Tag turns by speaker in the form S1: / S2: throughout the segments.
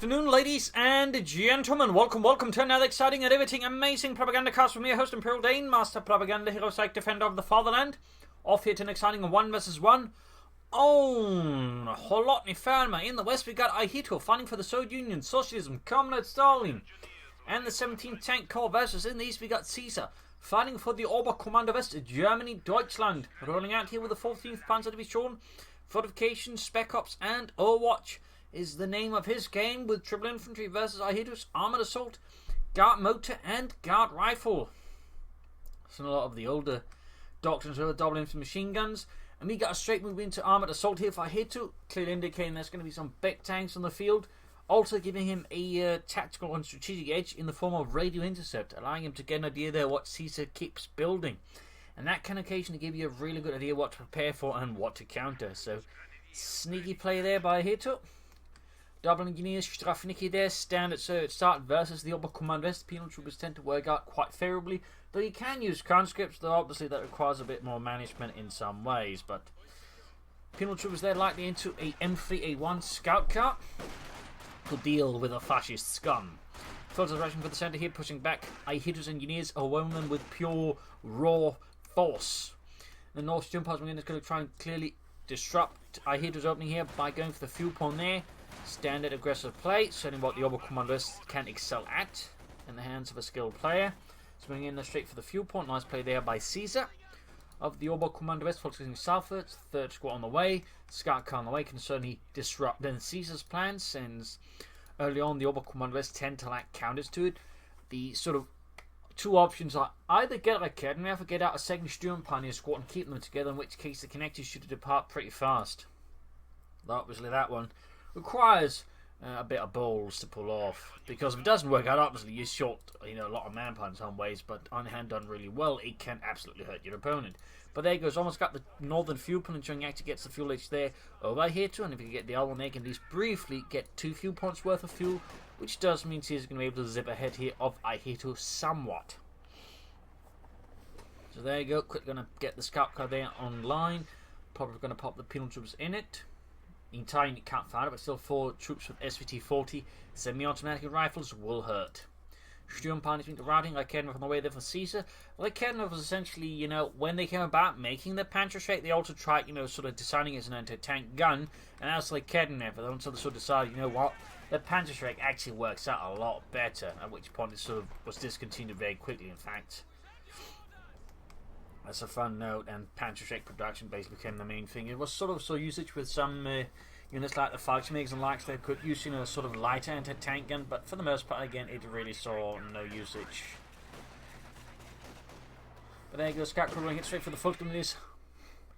S1: afternoon, ladies and gentlemen. Welcome to another exciting and riveting, amazing Propagandacast from your host, Imperial Dane, Master Propaganda, Hero, Psych, Defender of the Fatherland. Off here to an exciting 1 vs 1 on Kholodny Ferma. In the west, we got Ihitto fighting for the Soviet Union, Socialism, Comrade Stalin, and the 17th Tank Corps versus in the east, we got Caesar fighting for the Oberkommando West, Germany, Deutschland. Rolling out here with the 14th Panzer Division, Fortifications, Spec Ops, and Overwatch is the name of his game, with Triple Infantry versus Ihitto's Armoured Assault, Guard Motor, and Guard Rifle. So a lot of the older doctrines are double infantry machine guns. And we got a straight move into Armoured Assault here for Ihitto, clearly indicating there's going to be some big tanks on the field, also giving him a tactical and strategic edge in the form of radio intercept, allowing him to get an idea there what Caesar keeps building. And that can occasionally give you a really good idea what to prepare for and what to counter. So, sneaky play there by Ihitto. Double Engineers, Strafnicki there, standard start versus the Oberkommando West. Penal Troopers tend to work out quite favourably, though you can use conscripts, though obviously that requires a bit more management in some ways. But Penal Troopers there likely into a M3A1 scout car to deal with a fascist scum. Filters rushing for the centre here, pushing back. Ihitto's Engineers are woven with pure raw force. The North Jump is going to try and clearly disrupt Ihitto's opening here by going for the fuel point there. Standard aggressive play, certainly what the Oberkommando West can excel at in the hands of a skilled player. Swinging in there straight for the fuel point. Nice play there by Caesar of the Oberkommando West, focusing southwards. Third squad on the way. Scout car on the way can certainly disrupt then Caesar's plans, since early on the Oberkommando West tend to lack counters to it. The sort of two options are either get a Kholodny or get out a second Sturm Pioneer squad and keep them together, in which case the connectors should depart pretty fast. Though obviously that one requires a bit of balls to pull off, because if it doesn't work out, obviously you're short, a lot of manpower in some ways, but on hand done really well, it can absolutely hurt your opponent. But there he goes, almost got the northern fuel point, ensuring he actually gets the fuel edge there over here too, and if you get the other one, they can at least briefly get 2 fuel points worth of fuel, which does mean he's going to be able to zip ahead here of Ihitto somewhat. So there you go, quick going to get the scout car there online, probably going to pop the penal troops in it. Entire unit can't fire it, but still 4 troops with SVT-40 semi-automatic rifles will hurt. Sturm Pioneers being routing Kholodny on the way there for Caesar. Well, Kholodny was essentially, when they came about making the Panzerschreck, they also tried, sort of designing it as an anti-tank gun, and that's Kholodny, but then sort of decided, you know what, the Panzerschreck actually works out a lot better, at which point it sort of was discontinued very quickly, in fact. That's a fun note, and Panzerschreck production basically became the main thing. It was sort of usage with some units like the Volksmägs and likes that could use, sort of lighter anti-tank gun, but for the most part, again, it really saw no usage. But there you go, Scout Crew hit straight for the Volksmägs,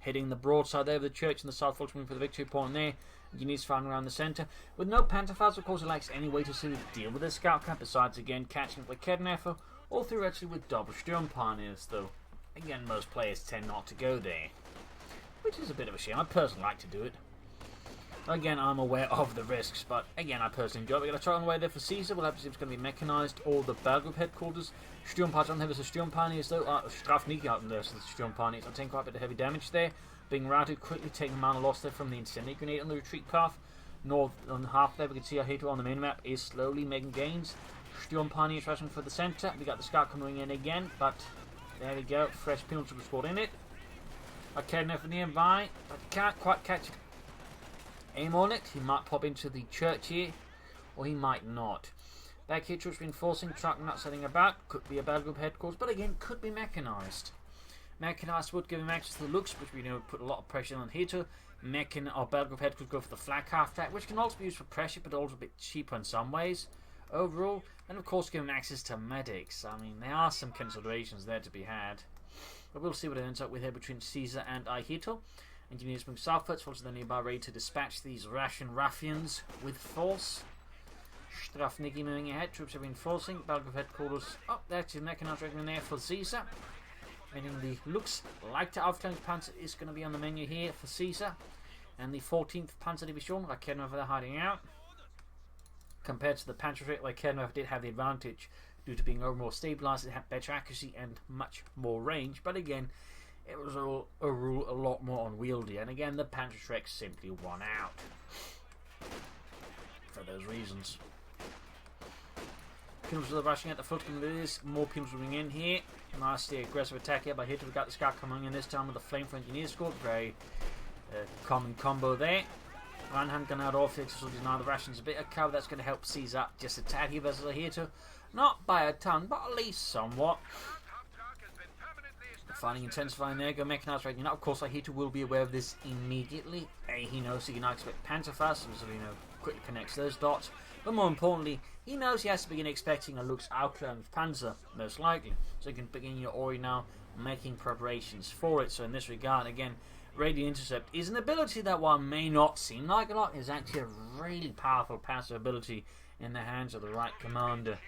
S1: hitting the broadside there of the church in the south Volksmäg for the victory point there. Units firing around the centre. With no Panzerfaust, of course, it lacks any way to sort of deal with this Scout Camp, besides, again, catching up with Kholodny, or theoretically with double Sturm Pioneers, though. Again, most players tend not to go there, which is a bit of a shame. I personally like to do it. Again, I'm aware of the risks, but again, I personally enjoy it. We're going to try on the way there for Caesar. We'll have to see if it's going to be mechanised or the Battle Group headquarters. Sturm Pioneers on there versus Sturm Pioneers, though. Strafnicki out there versus Sturm Pioneers. I'm taking quite a bit of heavy damage there. Being routed quickly, taking a amount of loss there from the incendiary grenade on the retreat path. North on half there, we can see Ihitto on the main map is slowly making gains. Sturm Pioneers rushing for the centre. We got the Scout coming in again, but there we go, fresh penal trooper squad in it. Kholodny from nearby, but can't quite catch aim on it. He might pop into the church here, or he might not. Back here, troops reinforcing, truck not setting about. Could be a battle group headquarters, but again, could be mechanised. Mechanised would give him access to the looks, which we know put a lot of pressure on Ihitto. Or battle group headquarters go for the flak half track, which can also be used for pressure, but also a bit cheaper in some ways. Overall, and of course giving access to medics. I mean, there are some considerations there to be had. But we'll see what it ends up with here between Caesar and Ihitto. Engineers move southwards, also the nearby ready to dispatch these Russian ruffians with force. Strafnicki moving ahead, troops are reinforcing. Battle headquarters. Oh, there's a mechanized regiment there for Caesar. Meaning the looks like the Aufklärungspanzer is going to be on the menu here for Caesar. And the 14th Panzer Division, Kholodny over there hiding out. Compared to the Panzerschreck, Kholodny did have the advantage due to being more stabilised. It had better accuracy and much more range, but again, it was a lot more unwieldy, and again, the Panzerschreck simply won out for those reasons. Penals are rushing at the foot. There is more penals moving in here. Nasty aggressive attack here by Ihitto. We got the Scout coming in this time with the Flamethrower Engineer squad. Very common combo there. One hand gun out off it, so deny the rations a bit of cover. That's going to help seize up just a tad here versus Ihitto. Not by a ton, but at least somewhat. The fighting intensifying there. Go mechanized right now. Of course, Ihitto will be aware of this immediately. He knows he can now expect Panzerfaust, so quickly connects those dots. But more importantly, he knows he has to begin expecting a Lux outclone of Panzer, most likely. So he can begin your Ori now, making preparations for it. So in this regard, again, Radio Intercept is an ability that, while may not seem like a lot, is actually a really powerful passive ability in the hands of the right commander.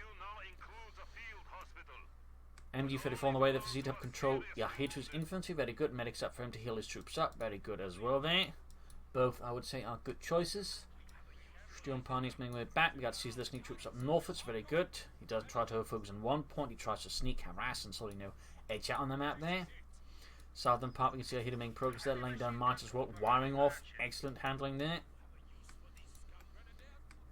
S1: MG-34 on the way there for Z to help control Ihitto's infantry. Very good. Medics up for him to heal his troops up. Very good as well there. Both, I would say, are good choices. Sturmpani's making way back. We got to see the sneak troops up northwards. Very good. He doesn't try to focus on one point. He tries to sneak, harass, and sort of, edge out on the map there. Southern part, we can see Ihitto making progress there, laying down marches as well, wiring off. Excellent handling there.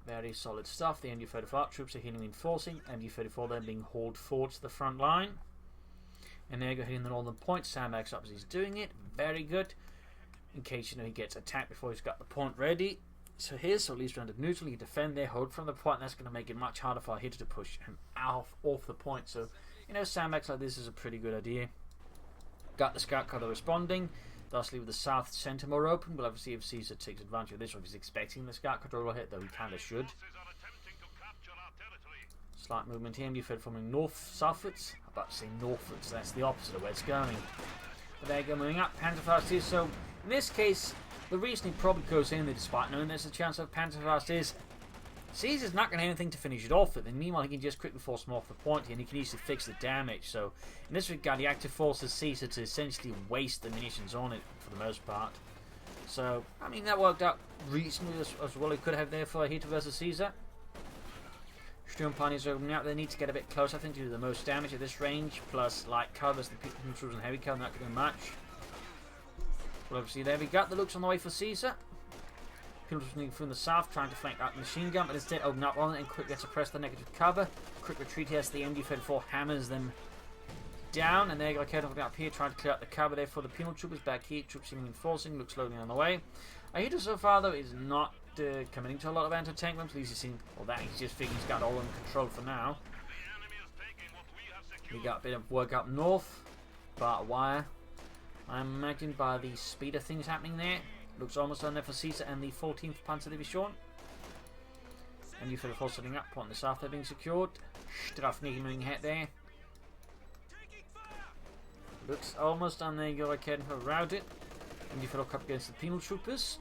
S1: Very solid stuff. The MG-35 troops are hitting reinforcing. MG-34 then being hauled forward to the front line. And there you go, hitting the northern point. Sandbags up as he's doing it. Very good. In case he gets attacked before he's got the point ready. So here's so at least rounded neutral. You defend there, hold from the point. That's going to make it much harder for Ihitto to push him off the point. So, sandbags like this is a pretty good idea. Got the Scout cutter responding. Thusly, with the south centre more open, we'll obviously if Caesar takes advantage of this, or if he's expecting the Scout cutter will hit, though he kind of should. Slight movement here. MG-35 from north-southwards. I'm about to say northwards, that's the opposite of where it's going. But there you go, moving up. Panzerfaust is, so in this case, the reason he probably goes in there, despite knowing there's a chance of Panzerfaust, is Caesar's not going to have anything to finish it off with, and meanwhile he can just quickly force him off the point here, and he can easily fix the damage. So in this regard, he actually forces Caesar to essentially waste the munitions on it for the most part. So I mean, that worked out reasonably as well as it could have there for Ihitto versus Caesar. Sturmpani's opening out. They need to get a bit closer, I think, to do the most damage at this range. Plus light covers the people troops and heavy cover, not going to do much. Well, obviously there we got the Lux on the way for Caesar. People just moving from the south, trying to flank out the machine gun, but instead open up on it and quickly suppress the negative cover. Quick retreat here as the MG-34 hammers them down, and they're going to up here, trying to clear out the cover there for the penal troopers. Back here, troops reinforcing, looks slowly on the way. Ihitto so far, though, is not committing to a lot of anti-tank bombs. At least he's seen all that. He's just figuring he's got all under control for now. We got a bit of work up north, but wire. I imagine by the speed of things happening there. Looks almost done there for Caesar and the 14th Panzer Division. And you for the force setting up, point in the south they're being secured. Strafnigel moving ahead there. Looks almost done there, go ahead and route it. And you for look up against the penal troopers.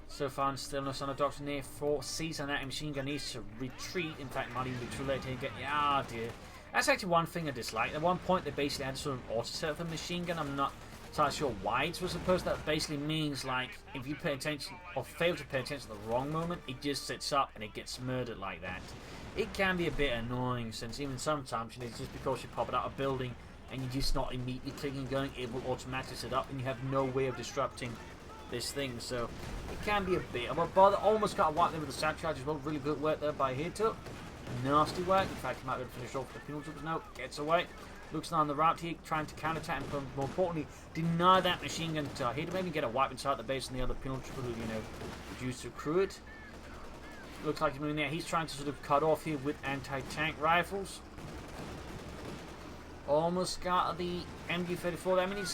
S1: So far, still no sign of doctrine there for Caesar, and that machine gun needs to retreat. In fact, might even be too late to get. Ah, dear. That's actually one thing I dislike. At one point, they basically had sort of auto set for the machine gun. I'm not entirely sure why it was supposed. That basically means, like, if you pay attention or fail to pay attention at the wrong moment, it just sits up and it gets murdered like that. It can be a bit annoying, since even sometimes it's just because you pop it out of a building and you're just not immediately clicking and going, it will automatically set up, and you have no way of disrupting this thing. So it can be a bit of a bother. Almost got wiped there with the sap charge as well. Really good work there by Ihitto. Nasty work. In fact, he might be able to finish off with the penal troopers. No, gets away. Looks on the route here, trying to counter-attack and more importantly, deny that machine gun to Ihitto. Maybe get a wipe inside the base and the other penal trooper who, used to accrue it. Looks like he's moving there. He's trying to sort of cut off here with anti-tank rifles. Almost got the MG-34. I mean,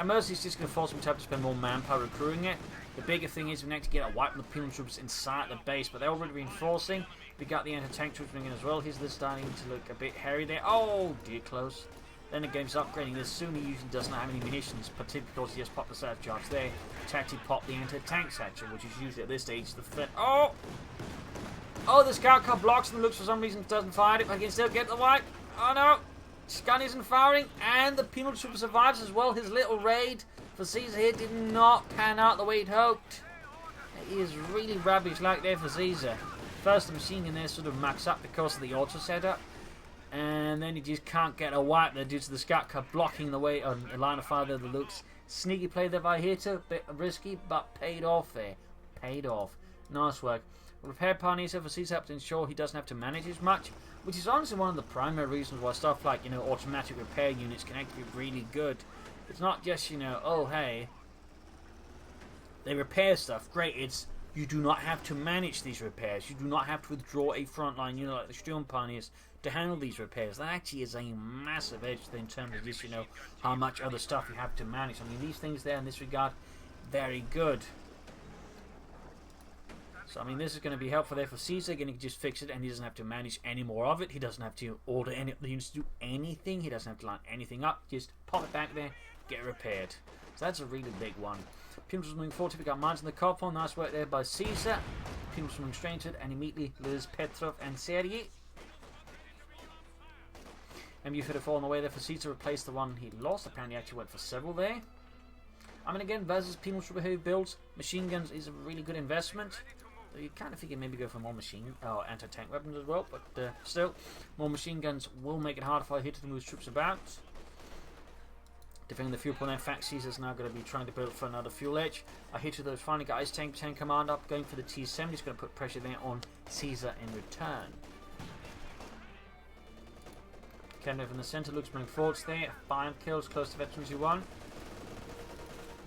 S1: Mercy's just going to force him to have to spend more manpower recruiting it. The bigger thing is we need to get a wipe on the penal troops inside the base, but they're already reinforcing. We got the anti-tank troops moving in as well. Here's this starting to look a bit hairy there. Oh dear, close. Then the game's upgrading this soon. He usually doesn't have any munitions, particularly because he just popped the satchel charge there to actually pop the anti-tank satchel, which is usually at this stage the fit. Oh! Oh, the scout car blocks and looks for some reason doesn't fire it, but he can still get the wipe. Oh no! Gun isn't firing, and the penal trooper survives as well. His little raid for Caesar here did not pan out the way he'd hoped. He is really rubbish like there for Caesar. First, the machine gun there sort of max up because of the auto setup, and then he just can't get a wipe there due to the scout car blocking the way on the line of fire there. The looks sneaky play there by Ihitto, bit risky, but paid off there. Paid off. Nice work. Repair pioneers for Caesar help to ensure he doesn't have to manage as much, which is honestly one of the primary reasons why stuff like, automatic repair units can actually be really good. It's not just, oh hey, they repair stuff. Great, it's you do not have to manage these repairs. You do not have to withdraw a frontline unit like the Sturm Pioneers to handle these repairs. That actually is a massive edge in terms of just, how much other stuff you have to manage. I mean, these things there in this regard, very good. So, I mean, this is going to be helpful there for Caesar. Again, he can just fix it and he doesn't have to manage any more of it. He doesn't have to order any of the units to do anything. He doesn't have to line anything up. Just pop it back there, get it repaired. So that's a really big one. Pimps moving forward. We got mines in the Coh2. Nice work there by Caesar. Pimps moving straight to it and immediately lose Petrov and Sergei. MU-34 on the way there for Caesar. Replaced the one he lost. Apparently, he actually went for several there. I mean, again, versus Penal Super Heavy builds, machine guns is a really good investment. So you kind of figure maybe go for more anti-tank weapons as well, but still, more machine guns will make it harder for Ihitto to move troops about. Defending the fuel point, in fact, Caesar's now going to be trying to build for another fuel edge. Ihitto, though, finally got his tank command up, going for the T-70. He's going to put pressure there on Caesar in return. Kholodny in the centre, looks bringing forwards there. 5 kills, close to veterans who won.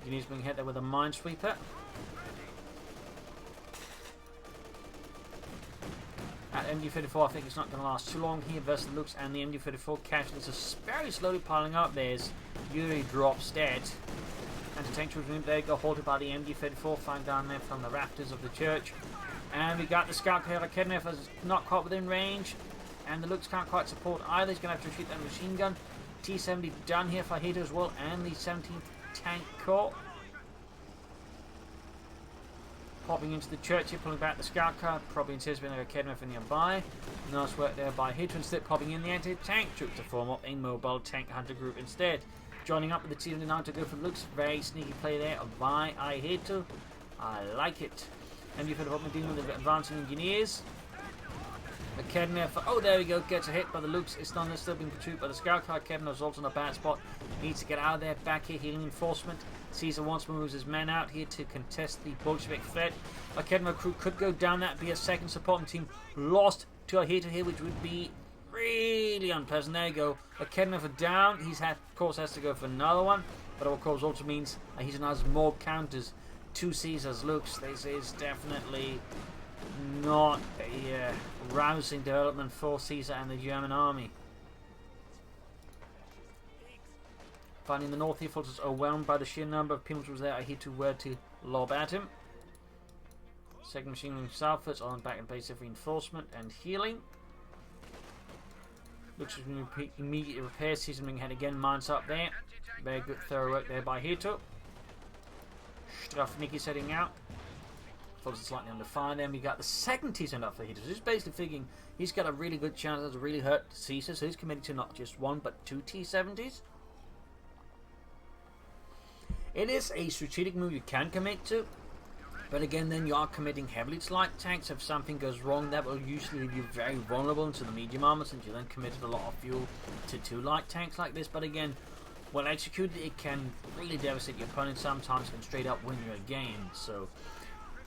S1: He's being hit there with a minesweeper. At MD-34, I think it's not going to last too long here versus the Lux and the MD-34 casualties are very slowly piling up. There's Yuri drops dead. Anti-tank troops there go halted by the MD-34 flying down there from the rafters of the church. And we got the scout carrier Kholodny is not quite within range. And the Lux can't quite support either. He's going to have to shoot that machine gun. T-70 done here for Ihitto as well. And the 17th Tank Corps. Popping into the church here, pulling back the scout car. Probably anticipating a Kholodny from nearby. Nice work there by Ihitto. Instead, popping in the anti-tank troop to form up a mobile tank hunter group instead. Joining up with the T-79 to go for the Lux. Very sneaky play there by Ihitto. I like it. And you've heard of dealing with the advancing engineers. The Kholodny for, oh, there we go, gets a hit by the Lux. It's not still being pursued by the scout car. Kholodny is also in a bad spot. Needs to get out of there. Back here, healing enforcement. Caesar once more moves his men out here to contest the Bolshevik threat. The Kholodny crew could go down. That be a second supporting team lost to Ihitto here, which would be really unpleasant. There you go. The Kholodny for down. He's of course has to go for another one, but of course also means Ihitto now has more counters to Caesar's Lux. This is definitely not a rousing development for Caesar and the German army. Finding the north, he feels overwhelmed by the sheer number of people was there. Ihitto were to lob at him. Second machine gun southwards on back in base of reinforcement and healing. Looks like immediate repair. Caesar moving ahead again. Mines up there. Very good thorough work there by Ihitto. Strafnicki setting out. Folks slightly under fire. Then we got the second T-70 up for Ihitto. So he's basically thinking he's got a really good chance to really hurt Caesar. So he's committed to not just one but 2 T-70s. It is a strategic move you can commit to, but again, then you are committing heavily to light tanks. If something goes wrong, that will usually leave you very vulnerable into the medium armor, since you then committed a lot of fuel to 2 light tanks like this. But again, well executed, it can really devastate your opponent. Sometimes can straight up win you a game. So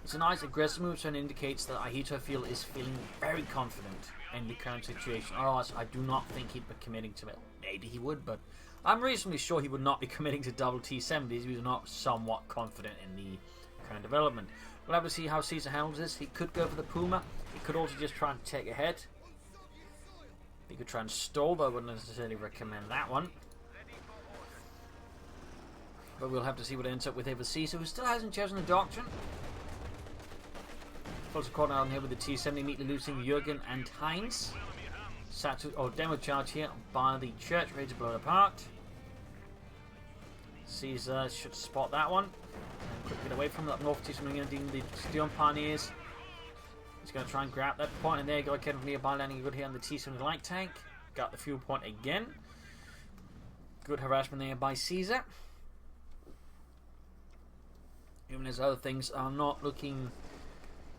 S1: it's a nice aggressive move, so it indicates that Ihitto is feeling very confident in the current situation. Otherwise, I do not think he'd be committing to it. Maybe he would, but I'm reasonably sure he would not be committing to double T-70s if he was not somewhat confident in the current development. We'll have to see how Caesar handles this. He could go for the Puma. He could also just try and take ahead. He could try and stall, though I wouldn't necessarily recommend that one. But we'll have to see what ends up with here for Caesar, who still hasn't chosen the doctrine. Also caught out here with the T-70, immediately losing Jürgen and Heinz. Demo charge here by the church, ready to blow it apart. Caesar should spot that one. Quickly get away from that north T-70 dealing with the Sturm Pioneers. He's going to try and grab that point, and there you go. Kevin nearby landing good here on the T-70 light tank. Got the fuel point again. Good harassment there by Caesar. Even as other things are not looking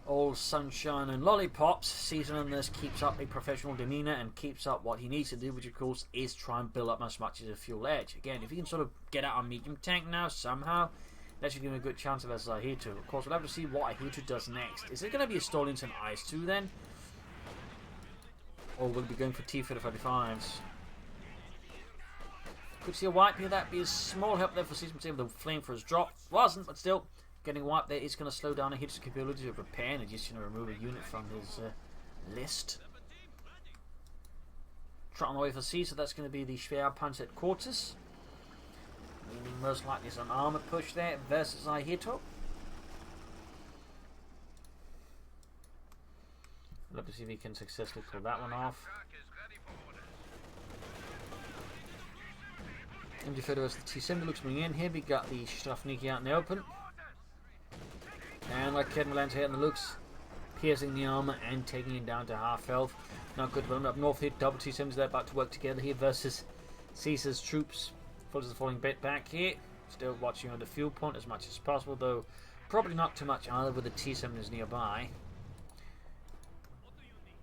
S1: all sunshine and lollipops, Caesar nonetheless keeps up a professional demeanor and keeps up what he needs to do, which of course is try and build up as much as a fuel edge. Again, if he can sort of get out a medium tank now somehow, That should give him a good chance versus Ihitto. Of course, we'll have to see what Ihitto does next. Is it going to be a stall into an IS-2 then? Or will we be going for T-35s? Could see a wipe here. That'd be a small help there for Caesar. The flame for his drop. Wasn't, but still. Getting wiped there is going to slow down Ihitto's capability of repair, and just going to remove a unit from his list. Trot on the way for Caesar. That's going to be the Schwerpanzer quarters. Meaning most likely it's an armoured push there versus Ihitto. Love to see if he can successfully pull that one off. And defer to us the T-70 looks coming in here. We got the Strafniki out in the open. And like Kedma lands here in the looks, piercing the armour and taking him down to half health. Not good for him. Up north here, double T-70s there about to work together here versus Caesar's troops. Fuller's falling bit back here. Still watching on the fuel point as much as possible, though probably not too much either with the T-70s nearby.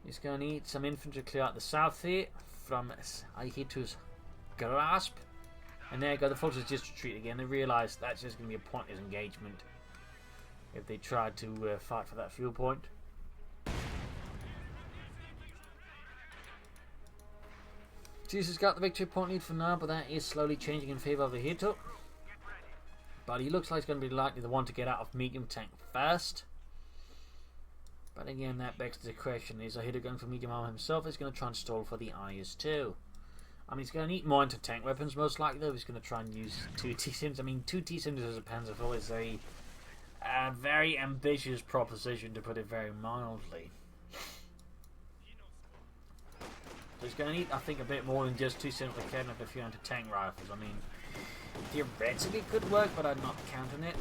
S1: He's going to need some infantry to clear out the south here from Ihitto's grasp. And there you go, the Fuller's just retreat again. They realise that's just going to be a pointless engagement if they tried to fight for that fuel point. Jesus got the victory point lead for now, but that is slowly changing in favour of Ihitto. But he looks like he's going to be likely the one to get out of medium tank first. But again, that begs the question, is Ihitto going for medium armor himself? He's going to try and stall for the IS-2. I mean, he's going to need more anti-tank weapons most likely, though. He's going to try and use 2 T-70s. I mean, 2 T-70s as a Panzer IV is a very ambitious proposition, to put it very mildly. So he's going to need, I think, a bit more than just 2 T-70s for carrying up a few anti-tank rifles. I mean, theoretically it could work, but I'm not counting it.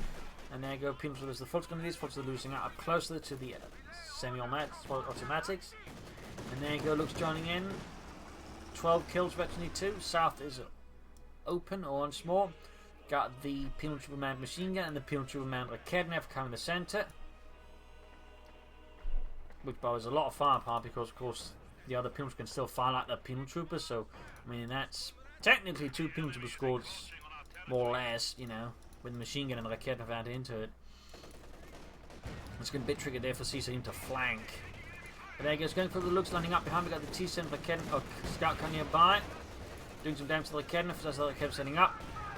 S1: And there you go, Pimps was the Fult's going to do this. Fult's losing out up closer to the semi-automatics. And there you go, Luke's joining in. 12 kills, virtually 2. South is open, or once more. Got the Penal Triple Manned Machine Gun and the Penal Triple Manned Kholodny Ferma in the centre. Which borrows a lot of firepower because, of course, the other Penal can still fire like the Penal Troopers. So, I mean, that's technically 2 Penal Trooper squads, more or less, you know, with the machine gun and the Kholodny Ferma into it. It's going to be a bit tricky there for Caesar to flank. But there he goes, going for the looks, landing up behind. We got the T-70 scout car nearby, doing some damage to the Kholodny as the Kholodny setting up.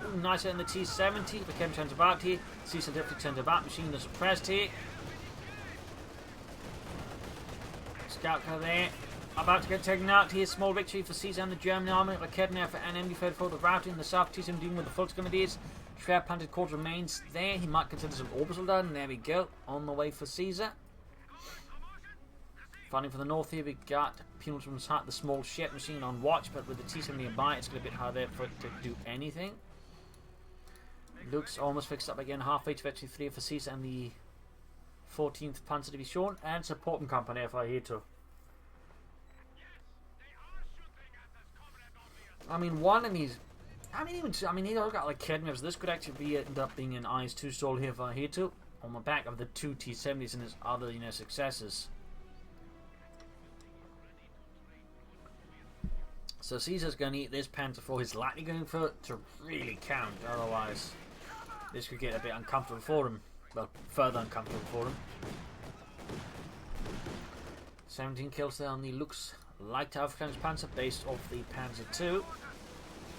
S1: Ooh, nice hit in the T-70. The Kholodny turns about here. Caesar definitely turns about. Machine gun suppressed here. Scout car there. About to get taken out here. Small victory for Caesar and the German army. The Kholodny and MD-34 the routing. The South T-70 dealing with the Fult's Grenadiers. Schwerpanzer Corps remains there. He might consider some orbital done. There we go. On the way for Caesar. Fighting for the north here, we got Penalsman's Hut, the small ship machine on watch, but with the T-70 nearby, it's going to be a bit harder for it to do anything. Luke's almost fixed up again, halfway to victory 3 for Caesar and the 14th Panzer Division, and supporting company for Ihitto. I mean, one of these. He's got like Kholodny, so this could actually end up being an IS-2 stall here for Ihitto on the back of the 2 T-70s and his other, successes. So Caesar's going to eat this Panzer IV. He's likely going for it to really count. Otherwise, this could get a bit uncomfortable for him. Well, further uncomfortable for him. 17 kills there on the looks like Aufklärungspanzer Panzer based off the Panzer II.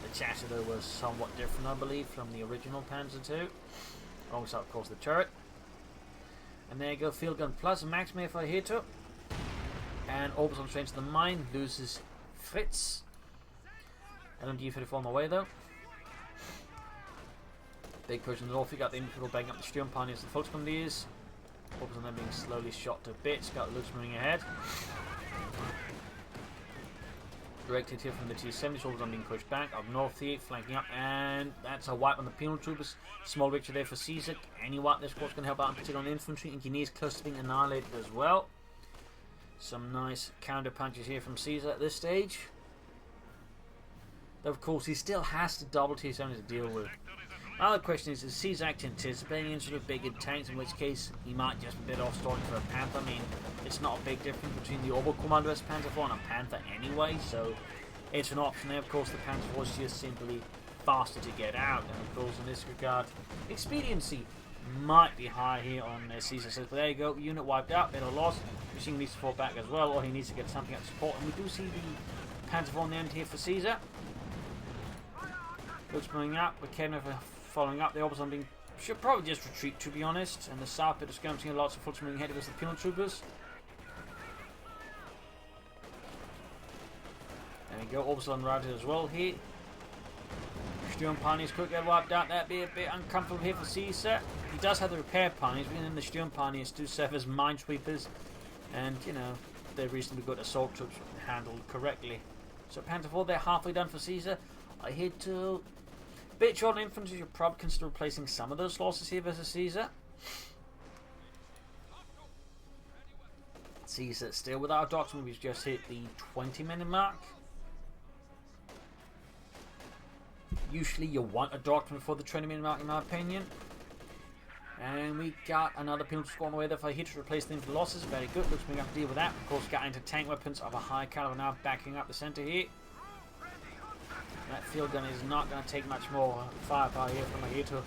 S1: The chassis though was somewhat different, I believe, from the original Panzer II. Alongside, of course, the turret. And there you go, Field Gun Plus, Max Mayer for Ihitto. And orbital train to the mine, loses Fritz. LMG-34 on the way though. Big push in the north, we got the infantry banging up the Sturm Pioneers and the Volksgrenadiers. Focus on them being slowly shot to bits, got Lutz moving ahead. Directed here from the T-70s, all of them being pushed back, up north here, flanking up, and that's a wipe on the Penal Troopers. Small victory there for Caesar. Any wipe this squad's going to help out in particular on the infantry. Engineers close to being annihilated as well. Some nice counter punches here from Caesar at this stage. Though of course he still has to double T-70s to deal with. Another question is Caesar actually anticipating any sort of bigger tanks, in which case he might just be a bit off stalling for a Panther. I mean, it's not a big difference between the Oberkommando Panzer IV and a Panther anyway, so it's an option there. Of course, the Panzer IV is just simply faster to get out. And of course, in this regard, expediency might be high here on Caesar says, but there you go, unit wiped out, bit of loss. Machine needs to fall back as well, or he needs to get something out to support. And we do see the Panzer on the end here for Caesar. Looks moving up, but Kholodny following up. The Oberson being should probably just retreat, to be honest. And the south bit is going to see lots of foot moving ahead against the penal troopers. There we go, Oberson routed as well here. Sturm Pioneers could get wiped out. That'd be a bit uncomfortable here for Caesar. He does have the repair Pioneers, but then the Sturm Pioneers do serve as minesweepers. And, you know, they're reasonably good assault troops handled correctly. So Panther 4, they're halfway done for Caesar. Ihitto. Bit short on infantry, you're probably consider replacing some of those losses here versus Caesar. Caesar still without a doctrine, we've just hit the 20-minute mark. Usually you want a doctrine before the 20-minute mark, in my opinion. And we got another penalty squad on the way there for Ihitto to replace things for losses. Very good. Looks like we have to deal with that. Of course, got into tank weapons of a high caliber now, backing up the center here. That field gun is not going to take much more firepower here from Ihitto.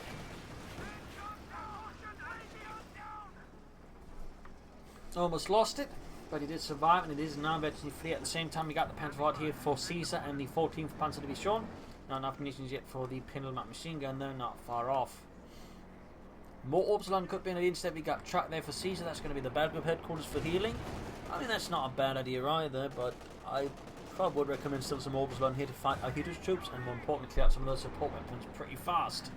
S1: Almost lost it, but he did survive, and it is now virtually free. At the same time, we got the Panther here for Caesar and the 14th Panzer Division. Not enough munitions yet for the Pendelmark machine gun, though, not far off. More Upsilon could be in the instead. We got truck there for Caesar. That's going to be the Belgrade headquarters for healing. I mean, that's not a bad idea either, but I probably would recommend still some Upsilon here to fight Ihitto's troops, and more importantly, clear out some of those support weapons pretty fast.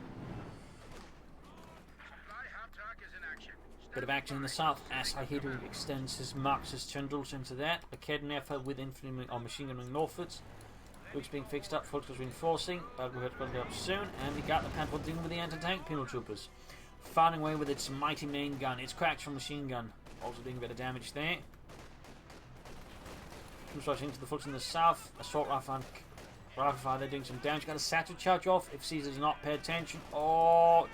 S1: Bit of action in the south as Ihitto extends his Marxist tendrils into that. A Kholodny Ferma with infantry or machine gunning northwards. Looks being fixed up, Fulton's reinforcing. Belgrade headquarters go up soon, and we got the Panther dealing with the anti-tank penal troopers. Firing away with its mighty main gun. It's cracked from machine gun. Also doing a bit of damage there. Troops rushing into the Fulton in the south. Assault rifle fire, they're doing some damage. Got a satchel charge off if Caesar's not pay attention. Oh,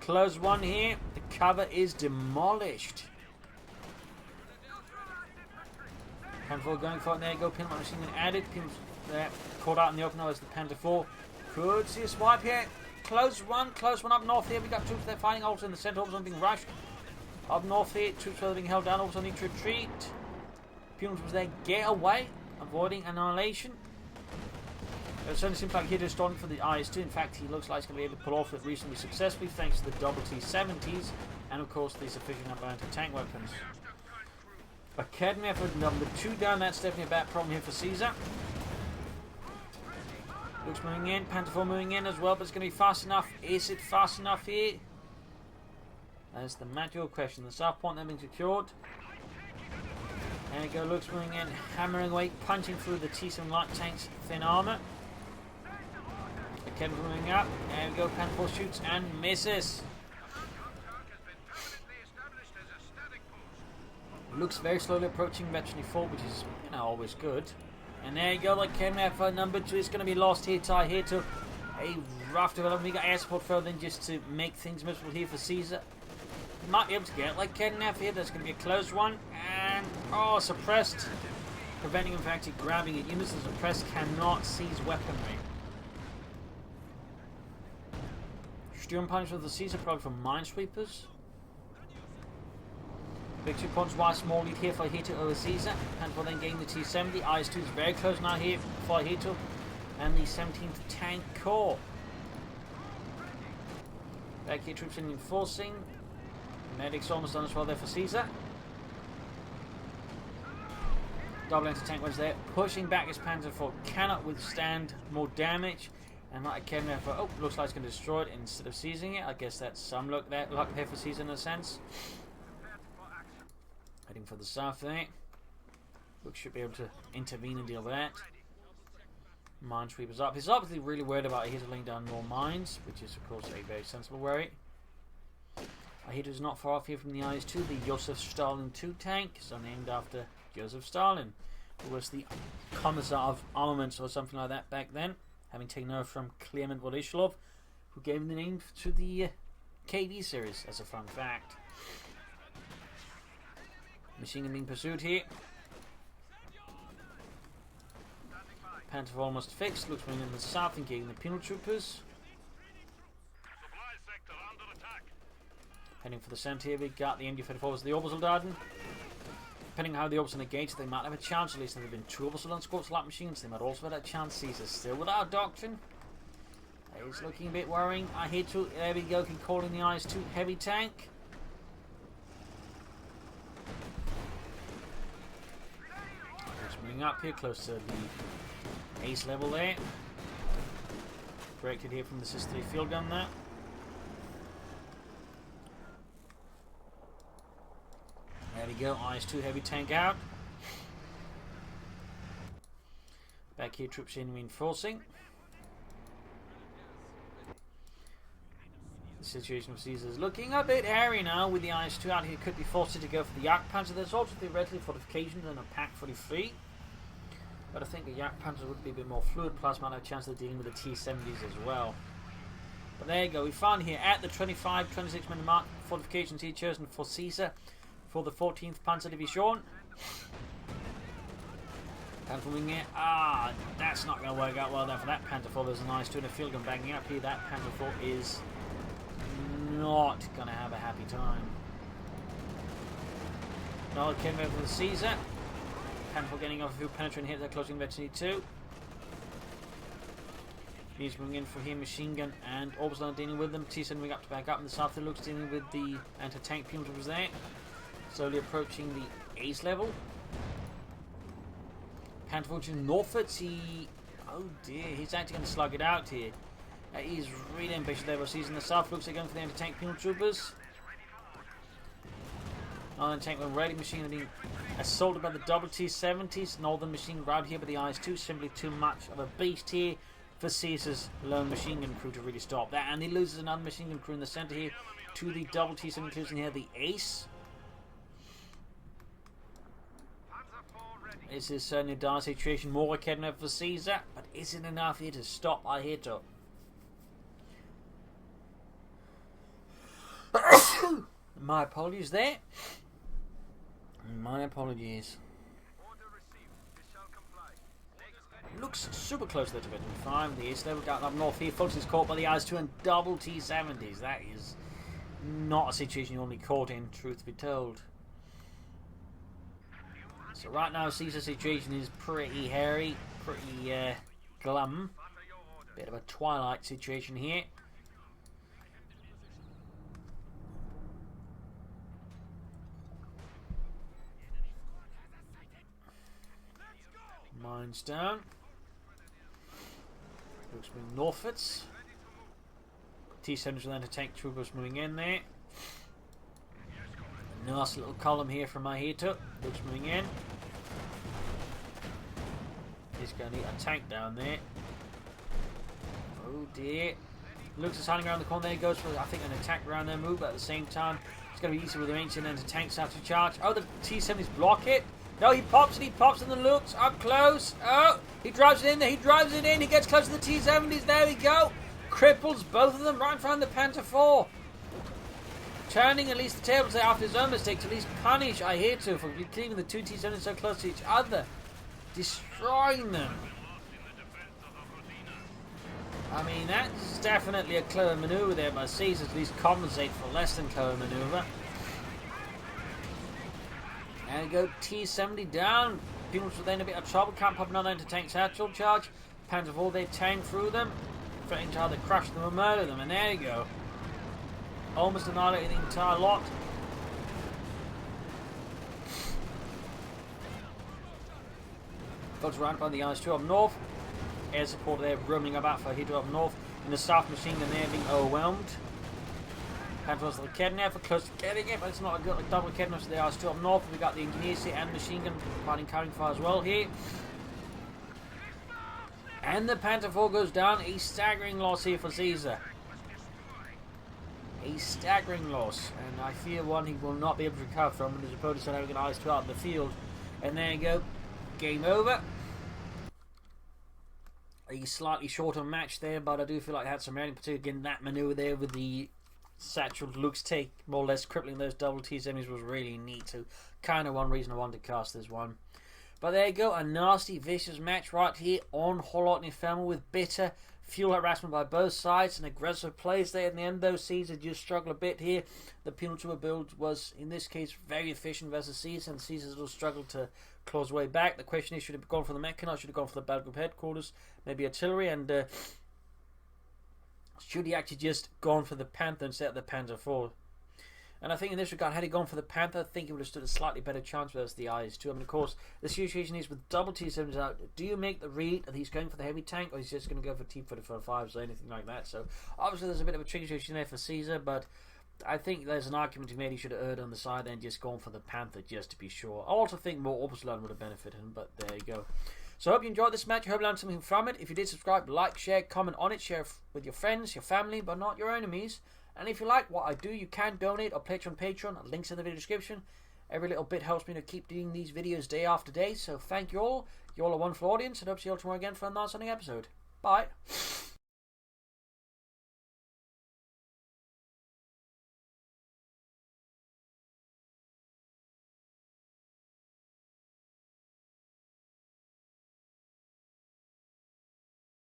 S1: close one here. The cover is demolished. Panther going for it. There you go. Penalty machine gun added. There, caught out in the open now as the Panther 4. Could see a swipe here. Close one up north here. We got troops there fighting also in the centre. Also being rushed. Up north here, troops are being held down. Also need to retreat. Punions was there. Get away. Avoiding annihilation. It certainly seems like Ihitto is starting for the IS-2. In fact, he looks like he's going to be able to pull off it reasonably successfully thanks to the double T-70s and of course the sufficient number of anti-tank weapons. Academy effort number 2 down. That's definitely a bad problem here for Caesar. Looks moving in, Panther 4 moving in as well, but it's going to be fast enough. Is it fast enough here? That's the magical question. The south point then being secured. There you go, Looks moving in, hammering away, punching through the T-7 light tank's thin armour. Again moving up, there we go, Panther 4 shoots and misses. Looks very slowly approaching virtually full, which is, you know, always good. And there you go, like Kholodny for number 2 is going to be lost here to Ihitto. A rough development. We got air support further in just to make things miserable here for Caesar. He might be able to get it like Kholodny here. There's going to be a close one. And, oh, suppressed. Preventing him from actually grabbing it. Units that suppressed cannot seize weaponry. Sturm Punish with the Caesar probably for minesweepers. Victory points wide small lead here for Ihitto over Caesar. Panther then gaining the T-70. IS-2 is very close now here for Ihitto. And the 17th Tank Corps. Back here troops reinforcing. Medics almost done as well there for Caesar. Double anti-tank was there. Pushing back his Panzer IV. Cannot withstand more damage. And like Kholodny for, oh, looks like it's going to destroy it instead of seizing it. I guess that's some luck there for Caesar in a sense. Heading for the south there. Looks should be able to intervene and deal with that. Minesweepers up. He's obviously really worried about Ihitto laying down more mines, which is of course a very sensible worry. Ihitto is not far off here from the IS-2, the Joseph Stalin 2 tank, so named after Joseph Stalin, who was the Commissar of Armaments or something like that back then, having taken over from Clement Władysław, who gave him the name to the KV series, as a fun fact. Machine gun being pursued here. Panther almost fixed. Looks moving in the south, engaging the penal troopers. Heading for the centre here, we got the MD-34s, the Obersoldaten. Depending on how the Obersoldaten engage, they might have a chance. At least there have been 2 Obersoldaten Scorch light machines. They might also have a chance. Caesar still without a doctrine. It's looking a bit worrying. Ihitto, there we go, can call in the IS-2 heavy tank. Just moving up here, close to the ace level there. Corrected here from the Sis-3 field gun there. There we go, IS-2 heavy tank out. Back here, troops in reinforcing. The situation of Caesar is looking a bit hairy now with the IS-2 out here. Could be forced to go for the Jagdpanzer. There's also theoretically fortifications and a Pack 43. But I think the Jagdpanzer would be a bit more fluid, plus might have a chance of dealing with the T-70s as well. But there you go, we found here at the 25-26 minute mark, fortifications here chosen for Caesar for the 14th Panzer Division. Panther wing it. That's not going to work out well there for that Panther 4. There's a nice 2 and a field gun banging up here. That Panther 4 is not going to have a happy time. Another came over the Caesar. Panther getting off a few penetrating hits. They're closing Veterinary 2. He's bringing in for him machine gun and Orbison dealing with them. T-7 up to back up in the south. It looks dealing with the anti-tank pumps was there. Slowly approaching the ace level. Panther fortune northwards. Oh dear, he's actually going to slug it out here. He's really ambitious there. He's in the south. Looks like going for the anti-tank penal troopers. Northern tank when ready. Machine gun being assaulted by the double T-70s. Northern machine round here by the IS-2. Simply too much of a beast here for Caesar's lone machine gun crew to really stop that. And he loses another machine gun crew in the centre here to the double T-70, losing here the ace. This is certainly a dire situation. More Kholodny for Caesar, but is it enough here to stop Ihitto? My apologies there. My apologies. Looks super close there to Veterinary 5. The ace level down up north here. Folks is caught by the IS-2 and double T-70s. That is not a situation you only caught in, truth be told. So right now Caesar's situation is pretty hairy, pretty glum. Bit of a twilight situation here. Mines down. Looks moving northwards. T-70s will then tank troopers moving in there. Nice little column here from Ihitto. Looks moving in. He's going to need a tank down there. Oh dear. Looks is hiding around the corner there. He goes for, I think, an attack around their move, but at the same time, it's going to be easy with the ancient and the tanks have to charge. Oh, the T-70s block it. No, he pops and then looks up close. Oh, he drives it in there. He drives it in. He gets close to the T-70s. There we go. Cripples both of them right in front of the Panther 4. Turning at least the tables there after his own mistake to at least punish Ihitto for leaving the two T-70s so close to each other. Destroying them. I mean, that's definitely a clever maneuver there by Caesar to at least compensate for less than clever maneuver. And go T-70 down. People were then a bit of trouble. Can't pop another anti-tank satchel charge. Panther 4, they tank through them. Threatening to either crush them or murder them. And there you go. Almost annihilated the entire lot. Folks around by the IS-2 up north. Air support there roaming about for Ihitto up north. In the south machine gun there being overwhelmed. Panther's the Kholodny for close to getting it, but it's not a good double Kholodny, so they are still up north. We've got the engineers here and machine gun fighting carrying fire as well here. And the Panther 4 goes down. A staggering loss here for Caesar. A staggering loss, and I fear one he will not be able to recover from, and his opponents are having an IS-2 out in the field. And there you go, game over. A slightly shorter match there, but I do feel like I had some merit, particularly again that maneuver there with the satchel looks take more or less crippling those double T-70s was really neat. So kind of one reason I wanted to cast this one. But there you go, a nasty, vicious match right here on Kholodny Ferma with bitter fuel harassment by both sides and aggressive plays there. In the end, though, Caesar just struggled a bit here. The penultimate build was, in this case, very efficient versus Caesar, and Caesar still struggled to claw his way back. The question is, should have gone for the Mechanized, should have gone for the battle group headquarters, maybe artillery, and should he actually just gone for the Panther instead of the Panzer IV? And I think in this regard, had he gone for the Panther, I think he would have stood a slightly better chance versus the Ihitto. I mean, of course, the situation is with double T7s out, do you make the read that he's going for the heavy tank, or he's just going to go for T-45s or anything like that? So, obviously, there's a bit of a tricky situation there for Caesar, but I think there's an argument to be made he should have erred on the side and just gone for the Panther just to be sure. I also think more Opusland would have benefited him, but there you go. So I hope you enjoyed this match. I hope you learned something from it. If you did, subscribe, like, share, comment on it, share with your friends, your family, but not your enemies. And if you like what I do, you can donate or pledge on Patreon. Links in the video description. Every little bit helps me to keep doing these videos day after day. So thank you all. You're all a wonderful audience, and hope to see you all tomorrow again for another Sunday episode. Bye.